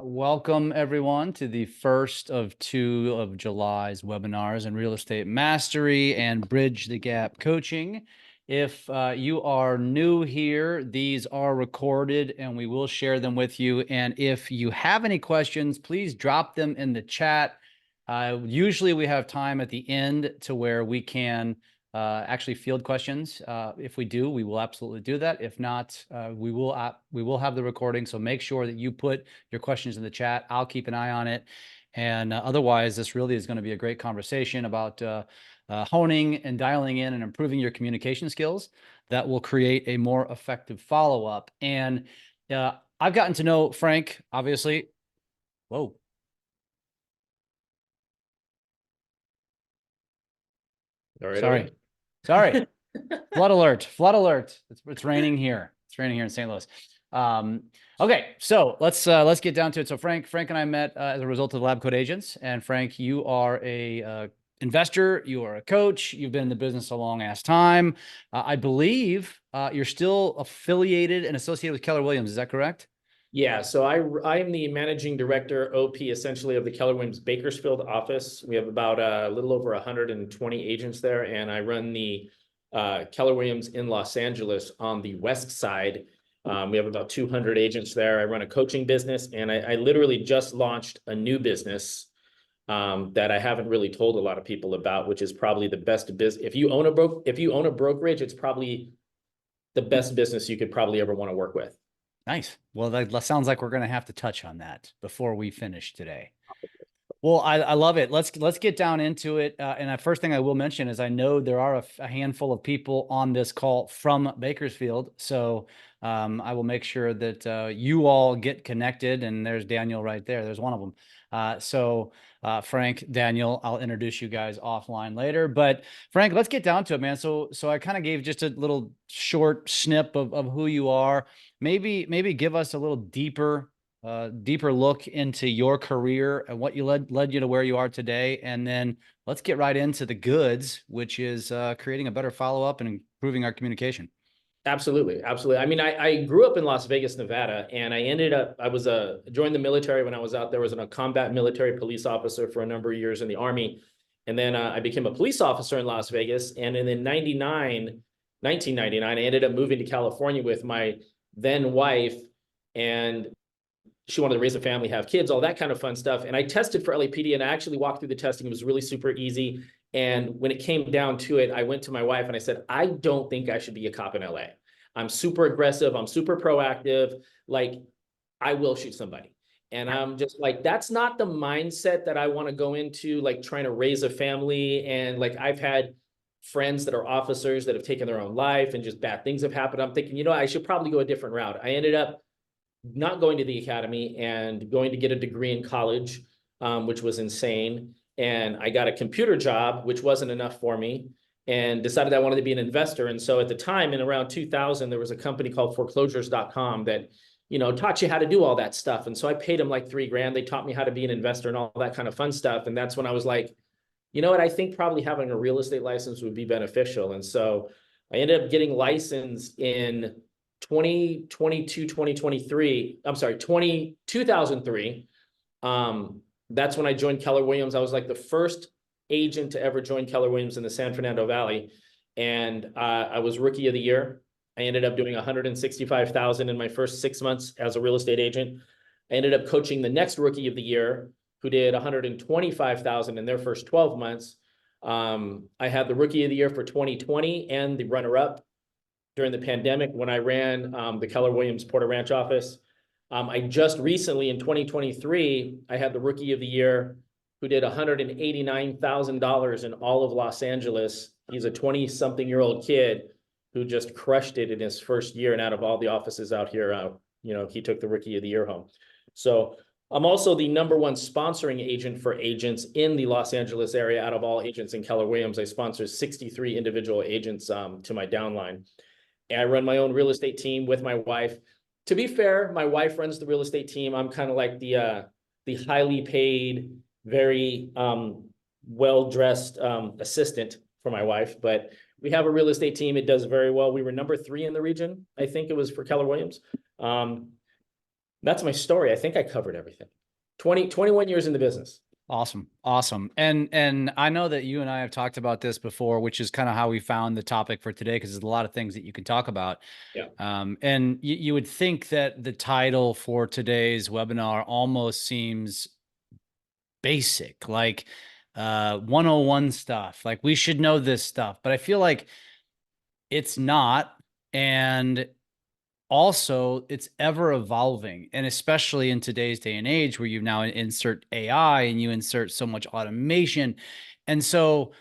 Welcome everyone to the first of two of July's webinars in real estate mastery and bridge the gap coaching. If you are new here, these are recorded and we will share them with you. And if you have any questions, please drop them in the chat. Usually we have time at the end to where we can actually field questions. If we do, we will absolutely do that. If not, we will have the recording. So make sure that you put your questions in the chat. I'll keep an eye on it. And otherwise, this really is going to be a great conversation about honing and dialing in and improving your communication skills that will create a more effective follow-up. And I've gotten to know Frank, obviously. Whoa. All right, Sorry. Sorry. Flood alert. Flood alert. It's raining here. It's raining here in St. Louis. Okay, so let's get down to it. So Frank and I met as a result of Lab Code Agents. And Frank, you are a investor. You are a coach. You've been in the business a long ass time. I believe you're still affiliated and associated with Keller Williams. Is that correct? Yeah, so I'm the managing director, OP, essentially of the Keller Williams Bakersfield office. We have about a little over 120 agents there, and I run the Keller Williams in Los Angeles on the west side. We have about 200 agents there. I run a coaching business, and I literally just launched a new business that I haven't really told a lot of people about, which is probably the best business. If you own a brokerage, it's probably the best business you could probably ever want to work with. Nice. Well, that sounds like we're going to have to touch on that before we finish today. Well, I love it. Let's get down into it. And the first thing I will mention is I know there are a handful of people on this call from Bakersfield. So I will make sure that you all get connected. And there's Daniel right there. There's one of them. Frank, Daniel, I'll introduce you guys offline later. But Frank, let's get down to it, man. So I kind of gave just a little short snip of who you are. Maybe give us a little deeper look into your career and what you led you to where you are today. And then let's get right into the goods, which is creating a better follow-up and improving our communication. Absolutely. Absolutely. I mean, I grew up in Las Vegas, Nevada, and I joined the military when I was out there. I was a combat military police officer for a number of years in the Army. And then I became a police officer in Las Vegas. And then in 1999, I ended up moving to California with my then wife, and she wanted to raise a family, have kids, all that kind of fun stuff. And I tested for LAPD, and I actually walked through the testing. It was really super easy. And when it came down to it, I went to my wife and I said, I don't think I should be a cop in LA. I'm super aggressive. I'm super proactive. Like, I will shoot somebody. And I'm just like, that's not the mindset that I want to go into, like trying to raise a family. And like, I've had friends that are officers that have taken their own life and just bad things have happened. I'm thinking, I should probably go a different route. I ended up not going to the academy and going to get a degree in college, which was insane. And I got a computer job, which wasn't enough for me, and decided I wanted to be an investor. And so at the time, in around 2000, there was a company called foreclosures.com that, taught you how to do all that stuff. And so I paid them like $3,000. They taught me how to be an investor and all that kind of fun stuff. And that's when I was like, you know what, I think probably having a real estate license would be beneficial. And so I ended up getting licensed in 2003. I'm sorry, 2003. That's when I joined Keller Williams. I was like the first agent to ever join Keller Williams in the San Fernando Valley. And I was rookie of the year. I ended up doing 165,000 in my first 6 months as a real estate agent. I ended up coaching the next rookie of the year, who did 125,000 in their first 12 months. I had the rookie of the year for 2020 and the runner-up during the pandemic when I ran the Keller Williams Porter Ranch office. I just recently, in 2023, I had the rookie of the year who did $189,000 in all of Los Angeles. He's a 20-something-year-old kid who just crushed it in his first year. And out of all the offices out here, he took the rookie of the year home. So I'm also the #1 sponsoring agent for agents in the Los Angeles area. Out of all agents in Keller Williams, I sponsor 63 individual agents to my downline. And I run my own real estate team with my wife. To be fair, my wife runs the real estate team. I'm kind of like the highly paid, very well-dressed assistant for my wife. But we have a real estate team. It does very well. We were #3 in the region. I think it was for Keller Williams. That's my story. I think I covered everything. 21 years in the business. Awesome. Awesome. And I know that you and I have talked about this before, which is kind of how we found the topic for today, because there's a lot of things that you can talk about. Yeah. And you would think that the title for today's webinar almost seems basic, like 101 stuff. Like we should know this stuff, but I feel like it's not. And also it's ever evolving, and especially in today's day and age where you now insert AI and you insert so much automation. And so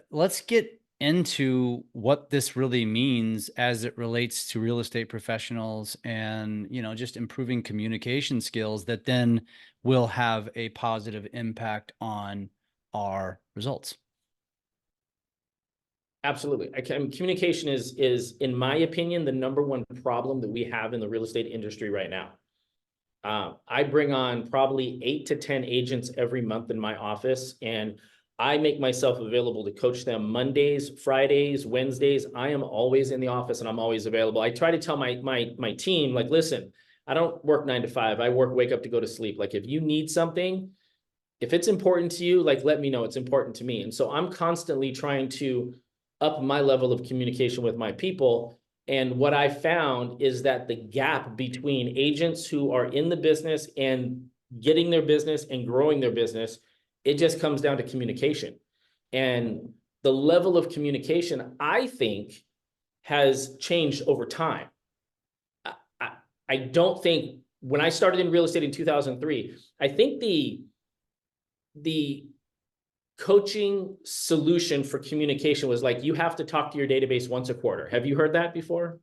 let's get into what this really means as it relates to real estate professionals and, just improving communication skills that then will have a positive impact on our results. Absolutely. Communication is, in my opinion, the number one problem that we have in the real estate industry right now. I bring on probably 8 to 10 agents every month in my office, and I make myself available to coach them Mondays, Fridays, Wednesdays. I am always in the office and I'm always available. I try to tell my team, like, listen, I don't work 9 to 5. I wake up to go to sleep. Like, if you need something, if it's important to you, like, let me know it's important to me. And so I'm constantly trying to up my level of communication with my people. And what I found is that the gap between agents who are in the business and getting their business and growing their business, it just comes down to communication. And the level of communication, I think, has changed over time. I don't think, when I started in real estate in 2003, I think the coaching solution for communication was like, you have to talk to your database once a quarter. Have you heard that before?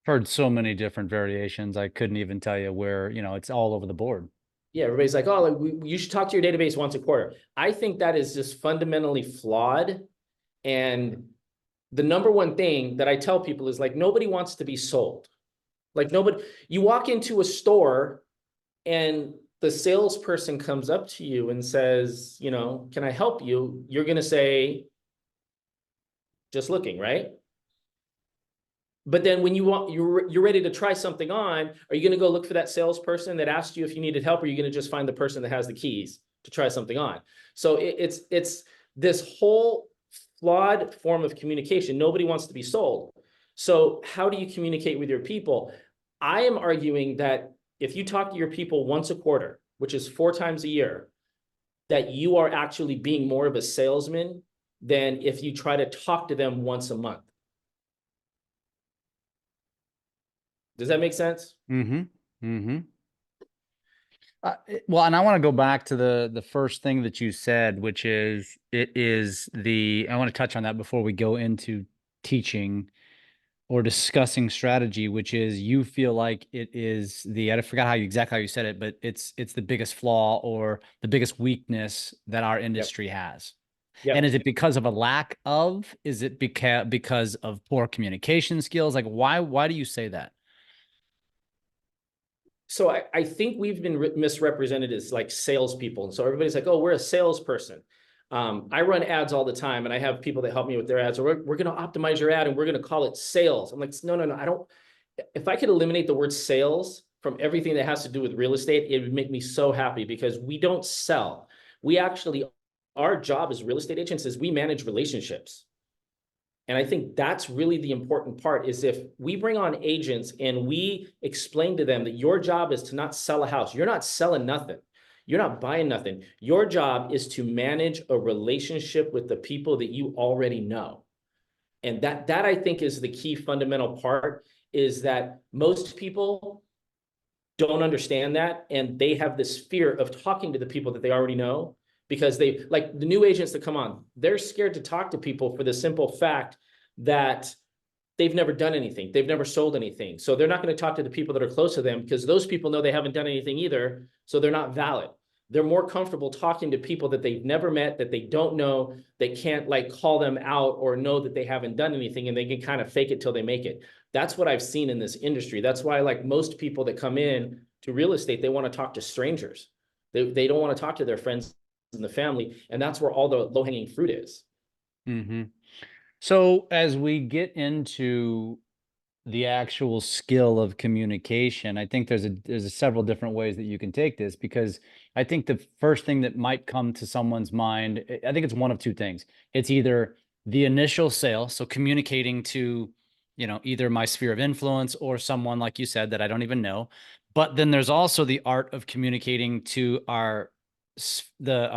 Heard so many different variations. I couldn't even tell you where, it's all over the board. Yeah, everybody's like, oh, you should talk to your database once a quarter. I think that is just fundamentally flawed. And the number one thing that I tell people is, like, nobody wants to be sold. Like, nobody, you walk into a store and the salesperson comes up to you and says, can I help you? You're going to say, just looking, right? But then when you're ready to try something on, are you going to go look for that salesperson that asked you if you needed help, or are you going to just find the person that has the keys to try something on? So it's this whole flawed form of communication. Nobody wants to be sold. So how do you communicate with your people? I am arguing that if you talk to your people once a quarter, which is 4 times a year, that you are actually being more of a salesman than if you try to talk to them once a month. Does that make sense? Mm-hmm. Mm-hmm. Well, and I want to go back to the first thing that you said, which is I want to touch on that before we go into teaching or discussing strategy, which is, you feel like it is I forgot exactly how you said it, but it's the biggest flaw or the biggest weakness that our industry has. Yep. And is it because of a lack of, is it because of poor communication skills? Like, why do you say that? So I think we've been misrepresented as like salespeople. And so everybody's like, oh, we're a salesperson. I run ads all the time, and I have people that help me with their ads. So we're going to optimize your ad and we're going to call it sales. I'm like, no. I don't. If I could eliminate the word sales from everything that has to do with real estate, it would make me so happy, because we don't sell. We actually, our job as real estate agents is we manage relationships. And I think that's really the important part, is if we bring on agents and we explain to them that your job is to not sell a house. You're not selling nothing. You're not buying nothing. Your job is to manage a relationship with the people that you already know. And that I think is the key fundamental part, is that most people don't understand that. And they have this fear of talking to the people that they already know, because they, like the new agents that come on, they're scared to talk to people for the simple fact that they've never done anything. They've never sold anything. So they're not going to talk to the people that are close to them, because those people know they haven't done anything either. So they're not valid. They're more comfortable talking to people that they've never met, that they don't know, they can't like call them out or know that they haven't done anything, and they can kind of fake it till they make it. That's what I've seen in this industry. That's why, like, most people that come in to real estate, they want to talk to strangers. They don't want to talk to their friends and the family. And that's where all the low-hanging fruit is. Mm-hmm. So as we get into the actual skill of communication. I think there's several different ways that you can take this, because I think the first thing that might come to someone's mind, I think it's one of two things. It's either the initial sale, so communicating to, either my sphere of influence or someone like you said that I don't even know. But then there's also the art of communicating to a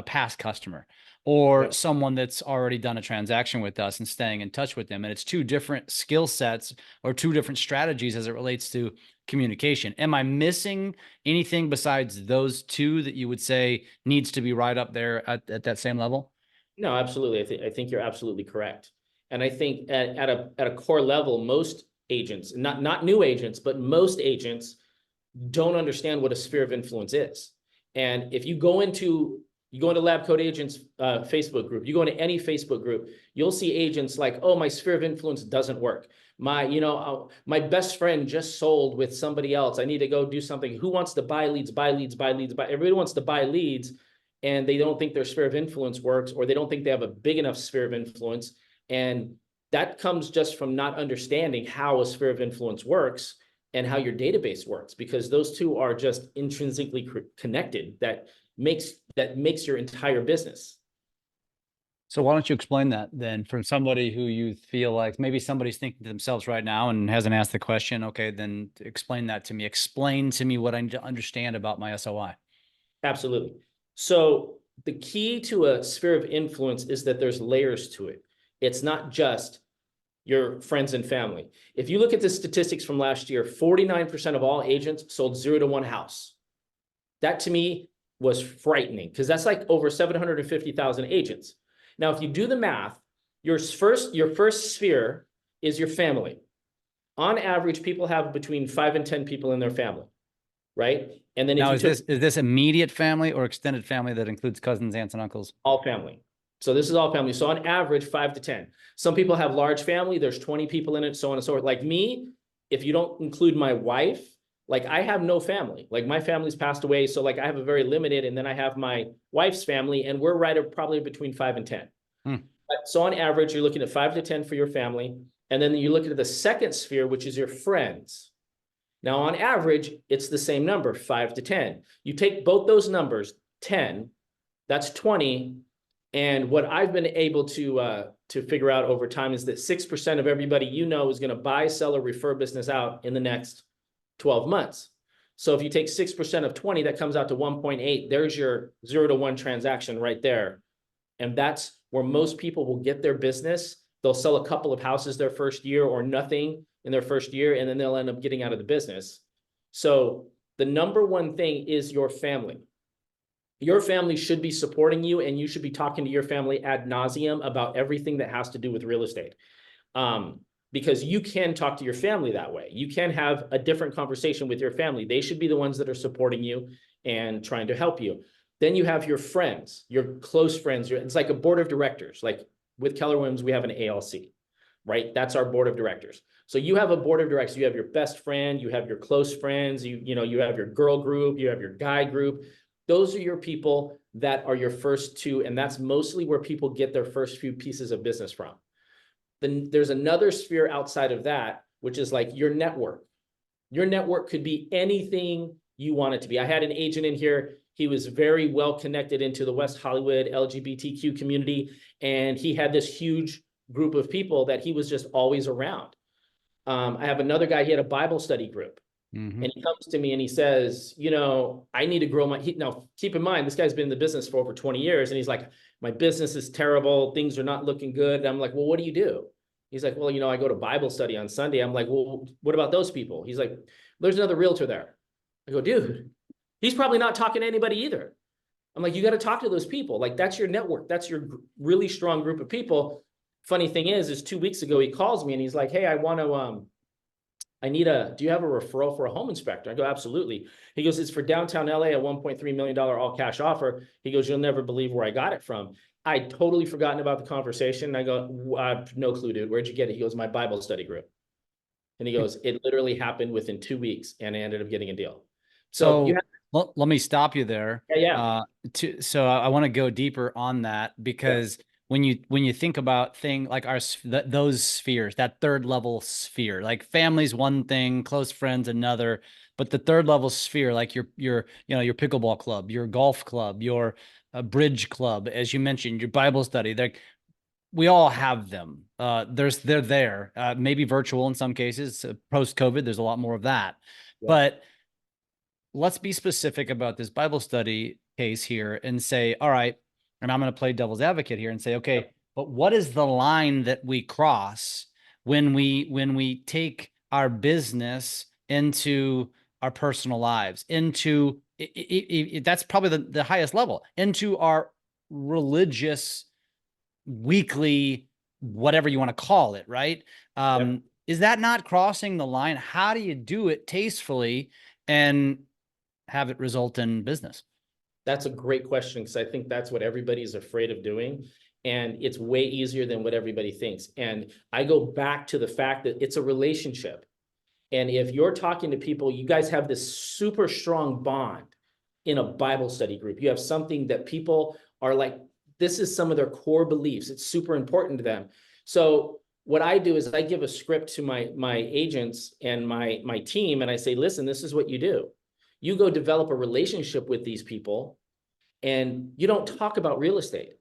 past customer, or Yep. someone that's already done a transaction with us and staying in touch with them. And it's two different skill sets or two different strategies as it relates to communication. Am I missing anything besides those two that you would say needs to be right up there at that same level? No, absolutely. I think you're absolutely correct. And I think at a core level, most agents, not new agents, but most agents don't understand what a sphere of influence is. And if you go into Lab Coat Agents Facebook group, you go into any Facebook group, you'll see agents like, oh, my sphere of influence doesn't work. My best friend just sold with somebody else. I need to go do something. Who wants to buy leads, buy leads, buy leads, buy? Everybody wants to buy leads, and they don't think their sphere of influence works, or they don't think they have a big enough sphere of influence. And that comes just from not understanding how a sphere of influence works and how your database works, because those two are just intrinsically connected. That makes your entire business. So why don't you explain that then, from somebody who you feel like maybe somebody's thinking to themselves right now and hasn't asked the question? Okay, then explain that to me. Explain to me what I need to understand about my SOI. Absolutely. So the key to a sphere of influence is that there's layers to it. It's not just your friends and family. If you look at the statistics from last year, 49% of all agents sold 0 to 1 house. That to me was frightening, because that's like over 750,000 agents. Now, if you do the math, your first sphere is your family. On average, people have between 5 and 10 people in their family, right? And then if Now, you took is this immediate family or extended family that includes cousins, aunts, and uncles? all family. So this is all family. So on average, 5 to 10. Some people have large family. There's 20 people in it, so on and so forth. Like me, if you don't include my wife, like I have no family. Like my family's passed away. So like I have a very limited, and then I have my wife's family, and we're right at probably between 5 and 10. Hmm. So on average, you're looking at 5 to 10 for your family. And then you look at the second sphere, which is your friends. Now, on average, it's the same number, 5 to 10. You take both those numbers, 10, that's 20. And what I've been able to figure out over time is that 6% of everybody you know is going to buy, sell, or refer business out in the next 12 months. So if you take 6% of 20, that comes out to 1.8. There's your 0 to 1 transaction right there. And that's where most people will get their business. They'll sell a couple of houses their first year, or nothing in their first year, and then they'll end up getting out of the business. So the number one thing is your family. Your family should be supporting you, and you should be talking to your family ad nauseum about everything that has to do with real estate. Because you can talk to your family that way. You can have a different conversation with your family. They should be the ones that are supporting you and trying to help you. Then you have your friends, your close friends. It's like a board of directors. Like with Keller Williams, we have an ALC, right? That's our board of directors. So you have a board of directors. You have your best friend, you have your close friends, you have your girl group, you have your guy group. Those are your people that are your first two, and that's mostly where people get their first few pieces of business from. Then there's another sphere outside of that, which is like your network. Your network could be anything you want it to be. I had an agent in here. He was very well connected into the West Hollywood LGBTQ community, and he had this huge group of people that he was just always around. I have another guy, he had a Bible study group. Mm-hmm. And he comes to me and he says, I need to grow now keep in mind, this guy's been in the business for over 20 years. And he's like, my business is terrible. Things are not looking good. And I'm like, well, what do you do? He's like, well, I go to Bible study on Sunday. I'm like, well, what about those people? He's like, there's another realtor there. I go, dude, he's probably not talking to anybody either. I'm like, you got to talk to those people. Like, that's your network. That's your really strong group of people. Funny thing is 2 weeks ago, he calls me and he's like, hey, do you have a referral for a home inspector? I go, absolutely. He goes, it's for downtown LA, a $1.3 million all cash offer. He goes, you'll never believe where I got it from. I'd totally forgotten about the conversation. I go, no clue, dude. Where'd you get it? He goes, my Bible study group. And he goes, it literally happened within 2 weeks, and I ended up getting a deal. So let me stop you there. Yeah. So I want to go deeper on that, because when you think about like those spheres, that third level sphere, like family's one thing, close friends another, but the third level sphere, like your your pickleball club, your golf club, your bridge club, as you mentioned, your Bible study, like we all have them. They're there, maybe virtual in some cases. Post COVID, there's a lot more of that, Yeah. but let's be specific about this Bible study case here and say, all right, and I'm going to play devil's advocate here and say, okay, but what is the line that we cross when we take our business into our personal lives, into that's probably the highest level, into our religious weekly, whatever you want to call it, right? Yep. Is that not crossing the line? How do you do it tastefully and have it result in business? That's a great question because I think that's what everybody's afraid of doing. And it's way easier than what everybody thinks. And I go back to the fact that it's a relationship. And if you're talking to people, you guys have this super strong bond in a Bible study group. You have something that people are like, this is some of their core beliefs. It's super important to them. So what I do is I give a script to my agents and my team, and I say, listen, this is what you do. You go develop a relationship with these people, and you don't talk about real estate.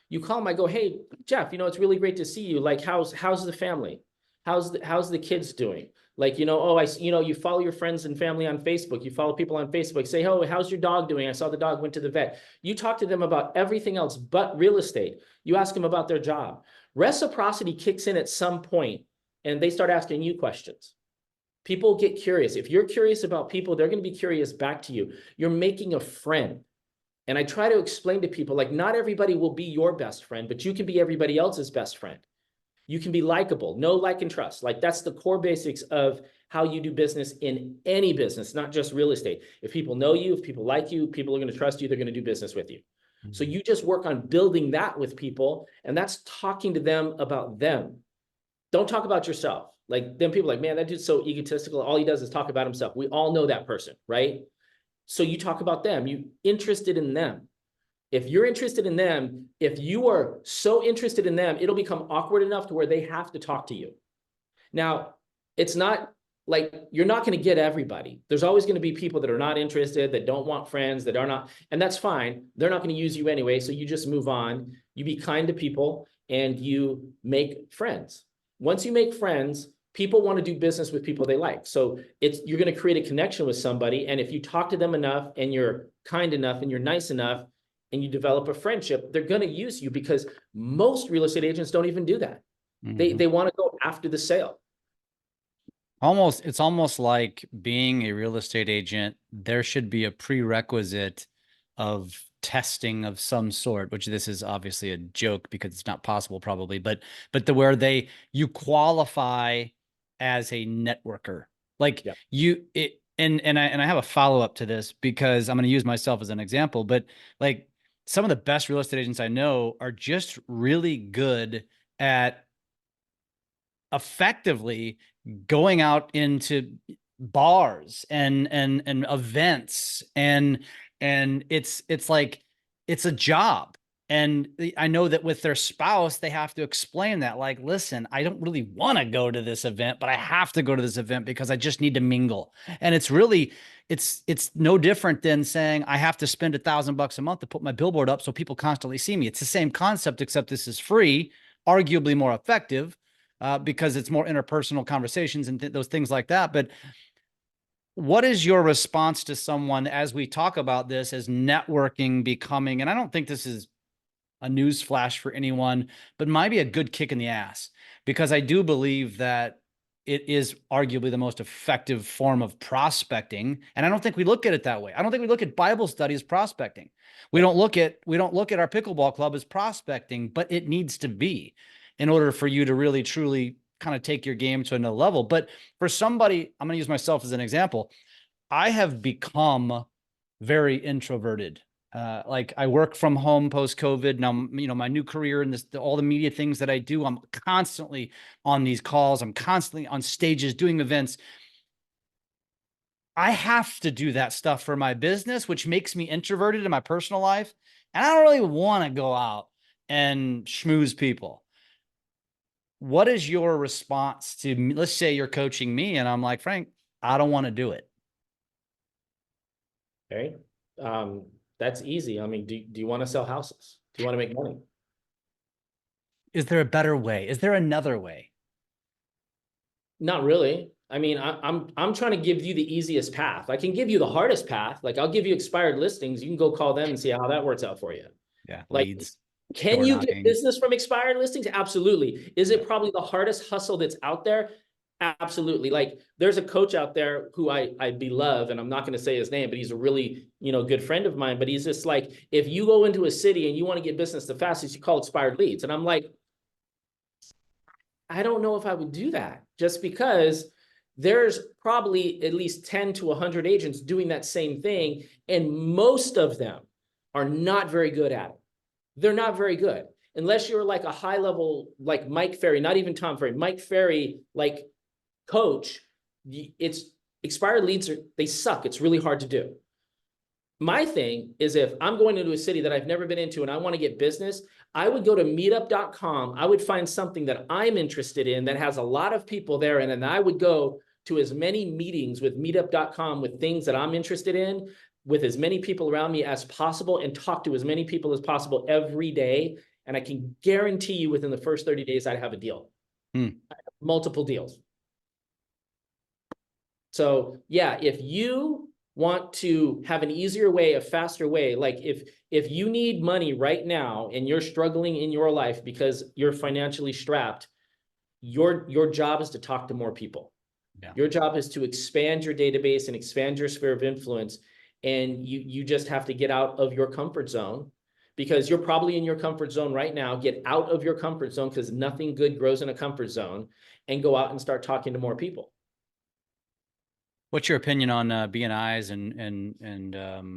You call them, I go, hey, Jeff, it's really great to see you. Like, how's the family? How's the kids doing? Like, oh, you follow your friends and family on Facebook. You follow people on Facebook. Say, oh, how's your dog doing? I saw the dog went to the vet. You talk to them about everything else but real estate. You ask them about their job. Reciprocity kicks in at some point, and they start asking you questions. People get curious. If you're curious about people, they're going to be curious back to you. You're making a friend. And I try to explain to people, like, not everybody will be your best friend, but you can be everybody else's best friend. You can be likable, know, like, and trust. Like, that's the core basics of how you do business in any business, not just real estate. If people know you, if people like you, people are going to trust you, they're going to do business with you. Mm-hmm. So you just work on building that with people, and that's talking to them about them. Don't talk about yourself. Like, then people are like, man, that dude's so egotistical. All he does is talk about himself. We all know that person, right? So you talk about them, you interested in them. If you're interested in them, if you are so interested in them, it'll become awkward enough to where they have to talk to you. Now, it's not like you're not going to get everybody. There's always going to be people that are not interested, that don't want friends, that are not, and that's fine. They're not going to use you anyway. So you just move on. You be kind to people and you make friends. Once you make friends, people want to do business with people they like. So you're going to create a connection with somebody. And if you talk to them enough and you're kind enough and you're nice enough and you develop a friendship, they're going to use you, because most real estate agents don't even do that. Mm-hmm. They want to go after the sale. It's almost like being a real estate agent. There should be a prerequisite of testing of some sort, which this is obviously a joke because it's not possible probably, but where you qualify as a networker. Like, yeah. And I have a follow-up to this because I'm going to use myself as an example, but like some of the best real estate agents I know are just really good at effectively going out into bars and events, and it's like it's a job. And I know that with their spouse, they have to explain that, like, listen, I don't really want to go to this event, but I have to go to this event because I just need to mingle. And it's really, it's no different than saying I have to spend $1,000 a month to put my billboard up so people constantly see me. It's the same concept, except this is free, arguably more effective, because it's more interpersonal conversations and those things like that. But what is your response to someone as we talk about this as networking becoming, and I don't think this is a news flash for anyone, but might be a good kick in the ass, because I do believe that it is arguably the most effective form of prospecting. And I don't think we look at it that way. I don't think we look at Bible study as prospecting. We don't look at our pickleball club as prospecting, but it needs to be in order for you to really, truly kind of take your game to another level. But for somebody, I'm going to use myself as an example. I have become very introverted. Like, I work from home post-COVID. Now, my new career and all the media things that I do, I'm constantly on these calls. I'm constantly on stages doing events. I have to do that stuff for my business, which makes me introverted in my personal life. And I don't really want to go out and schmooze people. What is your response to, let's say you're coaching me and I'm like, Frank, I don't want to do it. Okay. That's easy. I mean, do you want to sell houses? Do you want to make money? Is there a better way? Is there another way? Not really. I mean, I'm trying to give you the easiest path. I can give you the hardest path. Like I'll give you expired listings. You can go call them and see how that works out for you. Yeah. Like, Leads, can door you get knocking. business from expired listings? Absolutely. Is Yeah. it probably the hardest hustle that's out there? Absolutely. Like there's a coach out there who I beloved, and I'm not going to say his name, but he's a really, good friend of mine. But he's just like, if you go into a city and you want to get business the fastest, you call expired leads. And I'm like, I don't know if I would do that just because there's probably at least 10 to 100 agents doing that same thing. And most of them are not very good at it. They're not very good. Unless you're like a high level, like Mike Ferry, not even Tom Ferry, Mike Ferry, like coach, it's expired leads they suck. It's really hard to do. My thing is if I'm going into a city that I've never been into and I want to get business, I would go to meetup.com. I would find something that I'm interested in that has a lot of people there. And then I would go to as many meetings with meetup.com with things that I'm interested in, with as many people around me as possible, and talk to as many people as possible every day. And I can guarantee you within the first 30 days, I'd have a deal. Multiple deals. So yeah, if you want to have an easier way, a faster way, like if you need money right now and you're struggling in your life because you're financially strapped, your job is to talk to more people. Yeah. Your job is to expand your database and expand your sphere of influence. And you just have to get out of your comfort zone, because you're probably in your comfort zone right now. Get out of your comfort zone, because nothing good grows in a comfort zone, and go out and start talking to more people. What's your opinion on BNIs and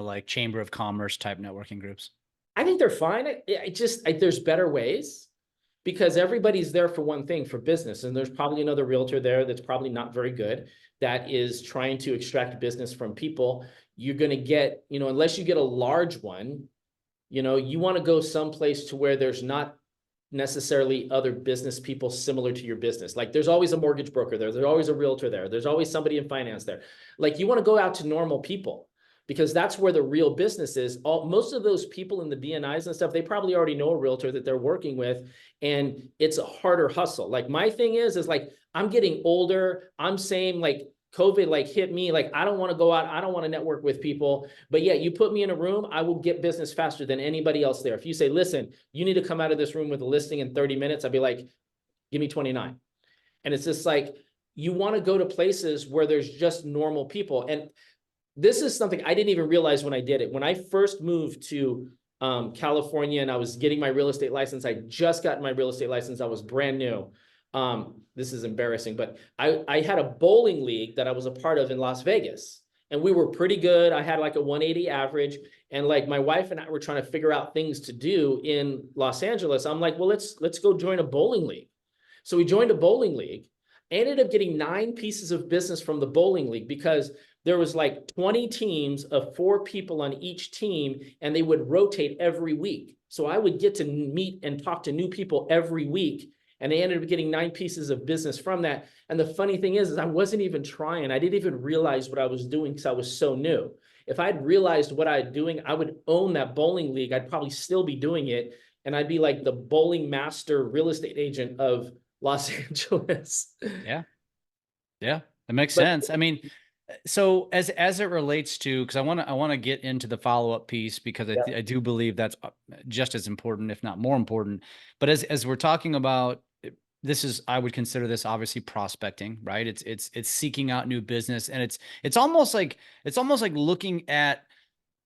like Chamber of Commerce type networking groups? I think they're fine. There's better ways, because everybody's there for one thing, for business. And there's probably another realtor there that's probably not very good, that is trying to extract business from people. You're going to get, unless you get a large one, you want to go someplace to where there's not necessarily other business people similar to your business. Like there's always a mortgage broker there. There's always a realtor there. There's always somebody in finance there. Like you want to go out to normal people, because that's where the real business is. Most of those people in the BNIs and stuff, they probably already know a realtor that they're working with, and it's a harder hustle. Like my thing is like, I'm getting older. I'm saying like COVID like hit me. Like I don't want to go out. I don't want to network with people. But yeah, you put me in a room, I will get business faster than anybody else there. If you say, listen, you need to come out of this room with a listing in 30 minutes, I'd be like, give me 29. And it's just like, you want to go to places where there's just normal people. And this is something I didn't even realize when I did it. When I first moved to California and I was getting my real estate license, I just got my real estate license. I was brand new. This is embarrassing, but I had a bowling league that I was a part of in Las Vegas, and we were pretty good. I had like a 180 average, and like my wife and I were trying to figure out things to do in Los Angeles. I'm like, well, let's go join a bowling league. So we joined a bowling league. I ended up getting 9 pieces of business from the bowling league, because there was like 20 teams of 4 people on each team, and they would rotate every week. So I would get to meet and talk to new people every week. And they ended up getting 9 pieces of business from that. And the funny thing is I wasn't even trying. I didn't even realize what I was doing, because I was so new. If I'd realized what I was doing, I would own that bowling league. I'd probably still be doing it. And I'd be like the bowling master real estate agent of Los Angeles. Yeah. Yeah. That makes But sense. I mean, so as it relates to, because I want to get into the follow-up piece, because I do believe that's just as important, if not more important. But as we're talking about, this is, I would consider this obviously prospecting, right? It's seeking out new business, and it's almost like looking at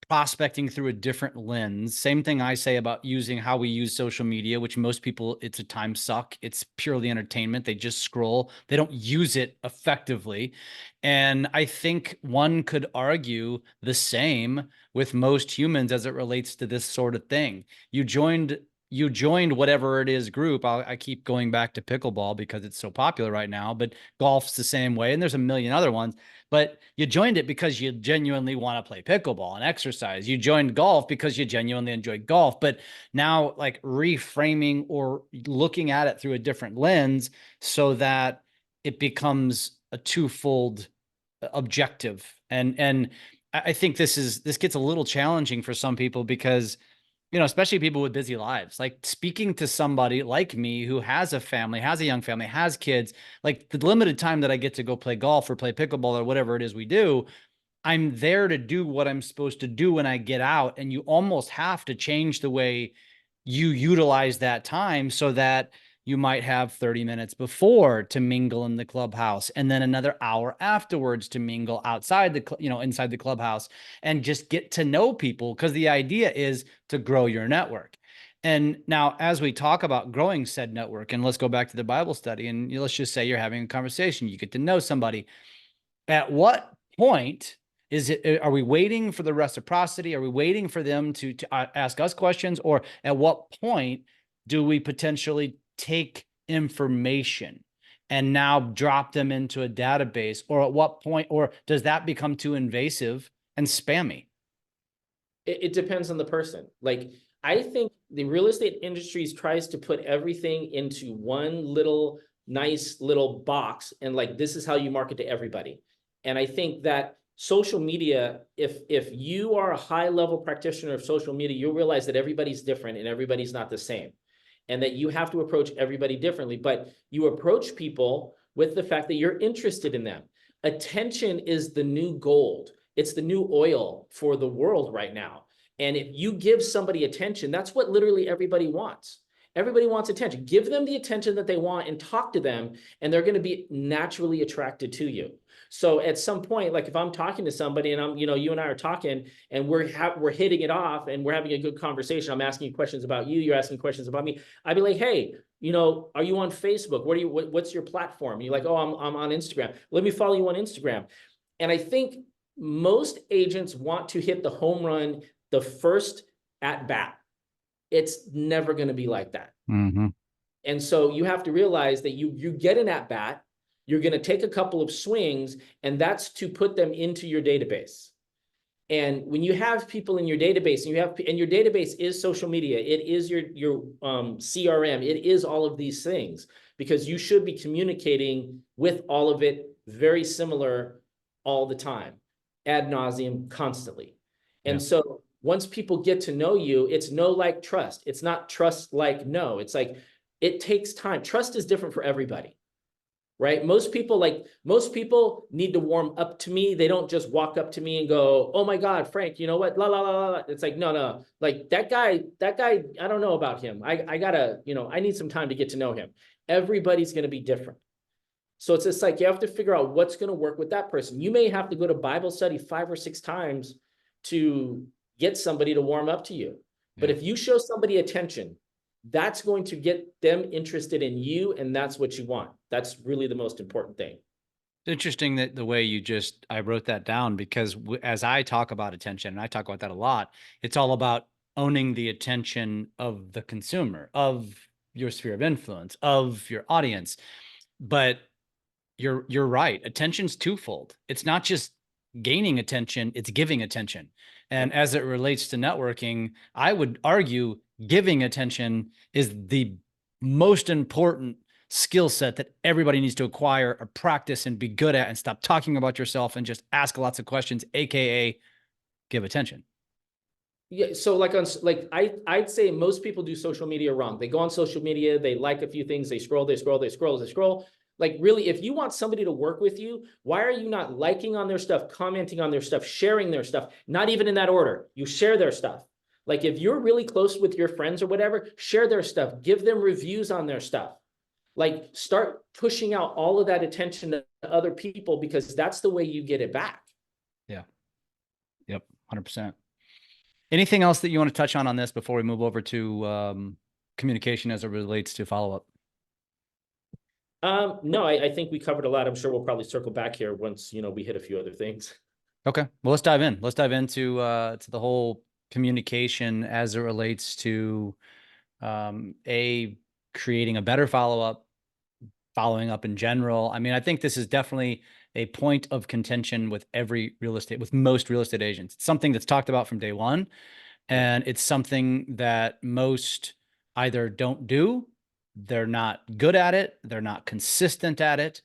prospecting through a different lens. Same thing I say about using how we use social media, which most people, it's a time suck. It's purely entertainment. They just scroll. They don't use it effectively. And I think one could argue the same with most humans as it relates to this sort of thing. You joined you joined whatever it is group. I keep going back to pickleball because it's so popular right now, but golf's the same way. And there's a million other ones, but you joined it because you genuinely want to play pickleball and exercise. You joined golf because you genuinely enjoy golf, but now like reframing or looking at it through a different lens so that it becomes a twofold objective. And I think this gets a little challenging for some people because, especially people with busy lives, like speaking to somebody like me who has a family, has a young family, has kids, like the limited time that I get to go play golf or play pickleball or whatever it is we do, I'm there to do what I'm supposed to do when I get out. And you almost have to change the way you utilize that time so that you might have 30 minutes before to mingle in the clubhouse and then another hour afterwards to mingle outside inside the clubhouse and just get to know people, because the idea is to grow your network. And now, as we talk about growing said network, and let's go back to the Bible study, and let's just say you're having a conversation, you get to know somebody. At what point are we waiting for the reciprocity? Are we waiting for them to ask us questions? Or at what point do we potentially take information and now drop them into a database? Or at what point, or does that become too invasive and spammy? It depends on the person. Like, I think the real estate industry tries to put everything into one little nice little box, and like, this is how you market to everybody. And I think that social media, if you are a high level practitioner of social media, you'll realize that everybody's different and everybody's not the same, and that you have to approach everybody differently. But you approach people with the fact that you're interested in them. Attention is the new gold. It's the new oil for the world right now. And if you give somebody attention, that's what literally everybody wants. Everybody wants attention. Give them the attention that they want and talk to them, and they're going to be naturally attracted to you. So at some point, like if I'm talking to somebody and you and I are talking and we're hitting it off and we're having a good conversation, I'm asking you questions about you, you're asking questions about me. I'd be like, hey, are you on Facebook? What's your platform? And you're like, oh, I'm on Instagram. Let me follow you on Instagram. And I think most agents want to hit the home run the first at bat. It's never going to be like that. Mm-hmm. And so you have to realize that you get an at bat, you're going to take a couple of swings, and that's to put them into your database. And when you have people in your database, and your database is social media, it is your CRM, it is all of these things, because you should be communicating with all of it very similar all the time, ad nauseum, constantly. And so once people get to know you, it's know, like, trust. It's not trust, like, know. It's like, it takes time. Trust is different for everybody, right? Most people need to warm up to me. They don't just walk up to me and go, oh my God, Frank, you know what? La, la, la, la. It's like, no. Like that guy, I don't know about him. I gotta, I need some time to get to know him. Everybody's going to be different. So it's just like, you have to figure out what's going to work with that person. You may have to go to Bible study 5 or 6 times to get somebody to warm up to you. But if you show somebody attention, that's going to get them interested in you, and that's what you want. That's really the most important thing. It's interesting that the way I wrote that down, because as I talk about attention, and I talk about that a lot, it's all about owning the attention of the consumer, of your sphere of influence, of your audience. But you're right. Attention's twofold. It's not just gaining attention, it's giving attention. And as it relates to networking, I would argue giving attention is the most important skill set that everybody needs to acquire or practice and be good at, and stop talking about yourself and just ask lots of questions, AKA give attention. Yeah, so I'd say most people do social media wrong. They go on social media, they like a few things, they scroll. Like, really, if you want somebody to work with you, why are you not liking on their stuff, commenting on their stuff, sharing their stuff? Not even in that order. You share their stuff. Like, if you're really close with your friends or whatever, share their stuff, give them reviews on their stuff. Like, start pushing out all of that attention to other people, because that's the way you get it back. Yeah. Yep. 100%. Anything else that you want to touch on this before we move over to communication as it relates to follow-up? No, I think we covered a lot. I'm sure we'll probably circle back here once, we hit a few other things. Okay. Well, let's dive in. Let's dive into to the whole communication as it relates to Creating a better follow-up, following up in general. I mean, I think this is definitely a point of contention with with most real estate agents. It's something that's talked about from day one, Yeah. and it's something that most either don't do, they're not good at it, they're not consistent at it.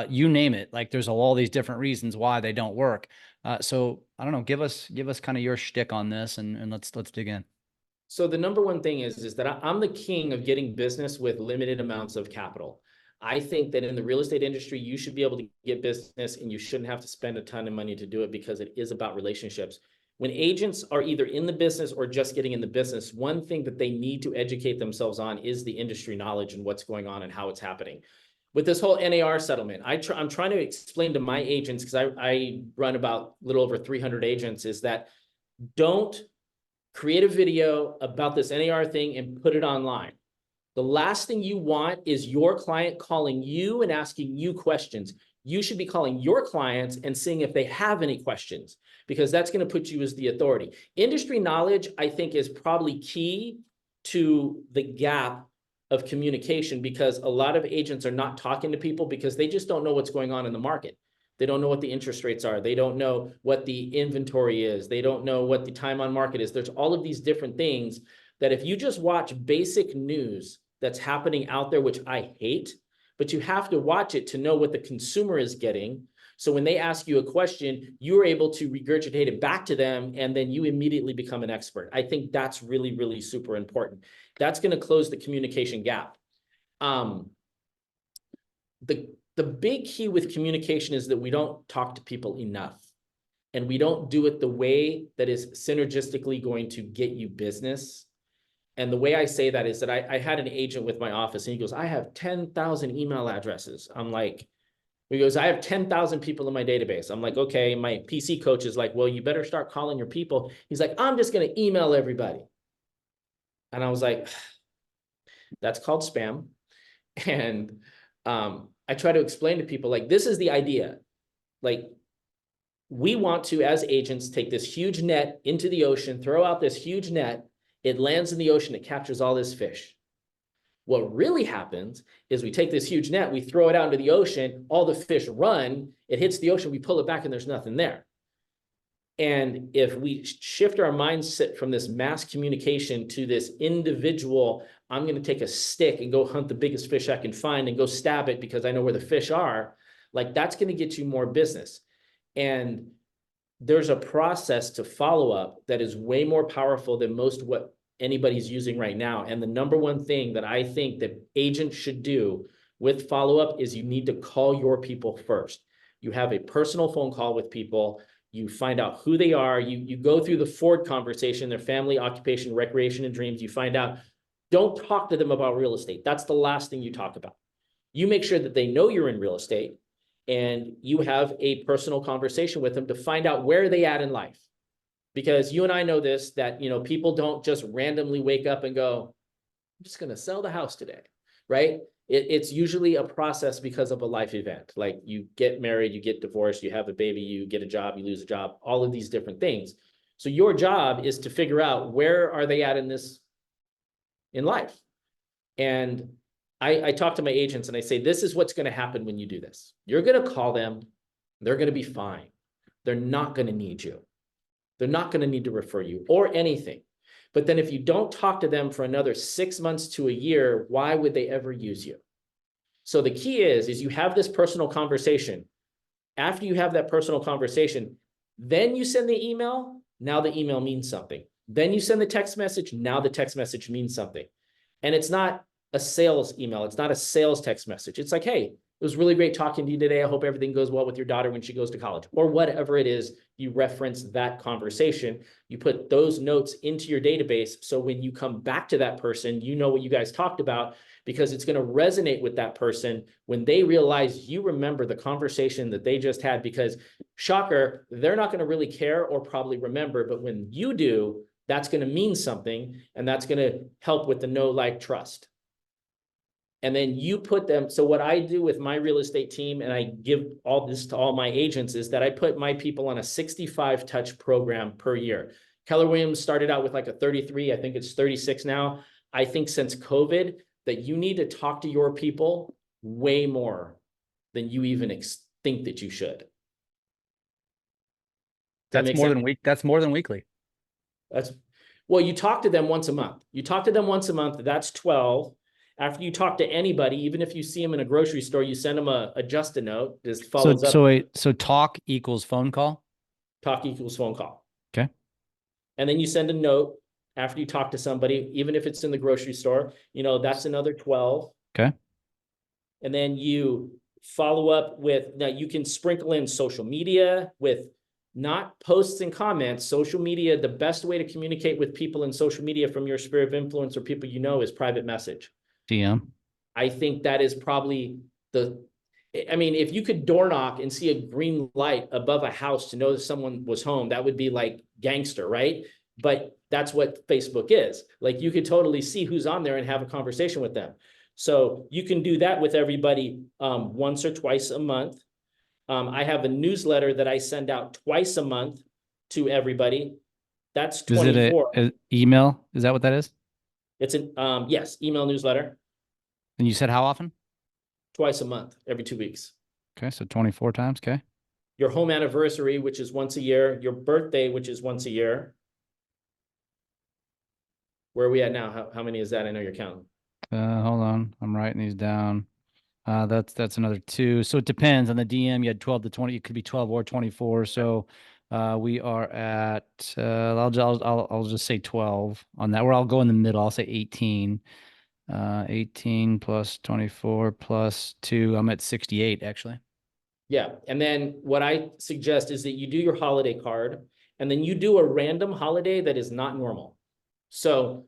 You name it. Like there's all these different reasons why they don't work. So I don't know. Give us kind of your shtick on this, and let's dig in. So the number one thing is that I'm the king of getting business with limited amounts of capital. I think that in the real estate industry, you should be able to get business and you shouldn't have to spend a ton of money to do it because it is about relationships. When agents are either in the business or just getting in the business, one thing that they need to educate themselves on is the industry knowledge and what's going on and how it's happening. With this whole NAR settlement, I'm trying to explain to my agents, because I run about a little over 300 agents, is that don't create a video about this NAR thing and put it online. The last thing you want is your client calling you and asking you questions. You should be calling your clients and seeing if they have any questions, because that's going to put you as the authority. Industry knowledge, I think, is probably key to the gap of communication, because a lot of agents are not talking to people because they just don't know what's going on in the market. They don't know what the interest rates are. They don't know what the inventory is. They don't know what the time on market is. There's all of these different things that if you just watch basic news that's happening out there, which I hate, but you have to watch it to know what the consumer is getting. So when they ask you a question, you're able to regurgitate it back to them, and then you immediately become an expert. I think that's really, really super important. That's going to close the communication gap. The big key with communication is that we don't talk to people enough, and we don't do it the way that is synergistically going to get you business. And the way I say that is that I had an agent with my office, and he goes, I have 10,000 email addresses. I'm like, he goes, I have 10,000 people in my database. I'm like, okay. My PC coach is like, well, you better start calling your people. He's like, I'm just going to email everybody. And I was like, that's called spam. And I try to explain to people, like, this is the idea. Like, we want to, as agents, take this huge net into the ocean, throw out this huge net. It lands in the ocean. It captures all this fish. What really happens is we take this huge net, we throw it out into the ocean, all the fish run, it hits the ocean, we pull it back, and there's nothing there. And if we shift our mindset from this mass communication to this individual, I'm going to take a stick and go hunt the biggest fish I can find and go stab it because I know where the fish are, like, that's going to get you more business. And there's a process to follow up that is way more powerful than most what anybody's using right now. And the number one thing that I think that agents should do with follow-up is you need to call your people first. You have a personal phone call with people. You find out who they are. You go through the Ford conversation, their family, occupation, recreation, and dreams. You find out, don't talk to them about real estate. That's the last thing you talk about. You make sure that they know you're in real estate, and you have a personal conversation with them to find out where they at in life. Because you and I know this, that, people don't just randomly wake up and go, I'm just going to sell the house today, right? It's usually a process because of a life event. Like, you get married, you get divorced, you have a baby, you get a job, you lose a job, all of these different things. So your job is to figure out, where are they at in life? And I talk to my agents and I say, this is what's going to happen when you do this. You're going to call them. They're going to be fine. They're not going to need you. They're not going to need to refer you or anything. But then if you don't talk to them for another 6 months to a year, why would they ever use you? So the key is you have this personal conversation. After you have that personal conversation, then you send the email. Now the email means something. Then you send the text message. Now the text message means something. And it's not a sales email. It's not a sales text message. It's like, hey, it was really great talking to you today. I hope everything goes well with your daughter when she goes to college, or whatever it is. You reference that conversation. You put those notes into your database. So when you come back to that person, you know what you guys talked about, because it's going to resonate with that person when they realize you remember the conversation that they just had. Because, shocker, they're not going to really care or probably remember. But when you do, that's going to mean something, and that's going to help with the know, like, trust. And then you put them. So what I do with my real estate team, and I give all this to all my agents, is that I put my people on a 65 touch program per year. Keller Williams started out with like a 33. I think it's 36 now. I think since COVID that you need to talk to your people way more than you even think that you should. Does that That's make more sense? than that's more than weekly. That's well, you talk to them once a month. You talk to them once a month. That's 12. After you talk to anybody, even if you see them in a grocery store, you send them a just a note. Just So follows up. so talk equals phone call. Talk equals phone call. Okay. And then you send a note after you talk to somebody, even if it's in the grocery store, that's another 12. Okay. And then you follow up with, now you can sprinkle in social media with not posts and comments. Social media, the best way to communicate with people in social media from your sphere of influence or people is private message. DM. I think that is probably if you could door knock and see a green light above a house to know that someone was home, that would be like gangster, right? But that's what Facebook is. Like, you could totally see who's on there and have a conversation with them. So you can do that with everybody once or twice a month. I have a newsletter that I send out twice a month to everybody. That's Is it 24. a email? Is that what that is? It's an yes, email newsletter. And you said how often? Twice a month, every 2 weeks. Okay, so 24 times. Okay. Your home anniversary, which is once a year, your birthday, which is once a year. Where are we at now? How many is that? I know you're counting. Hold on. I'm writing these down. That's another 2. So it depends on the DM. You had 12 to 20. It could be 12 or 24. So we are at I'll just say 12 on that. Where I'll go in the middle. I'll say 18. 18 plus 24 plus 2. I'm at 68 actually. Yeah. And then what I suggest is that you do your holiday card and then you do a random holiday that is not normal. So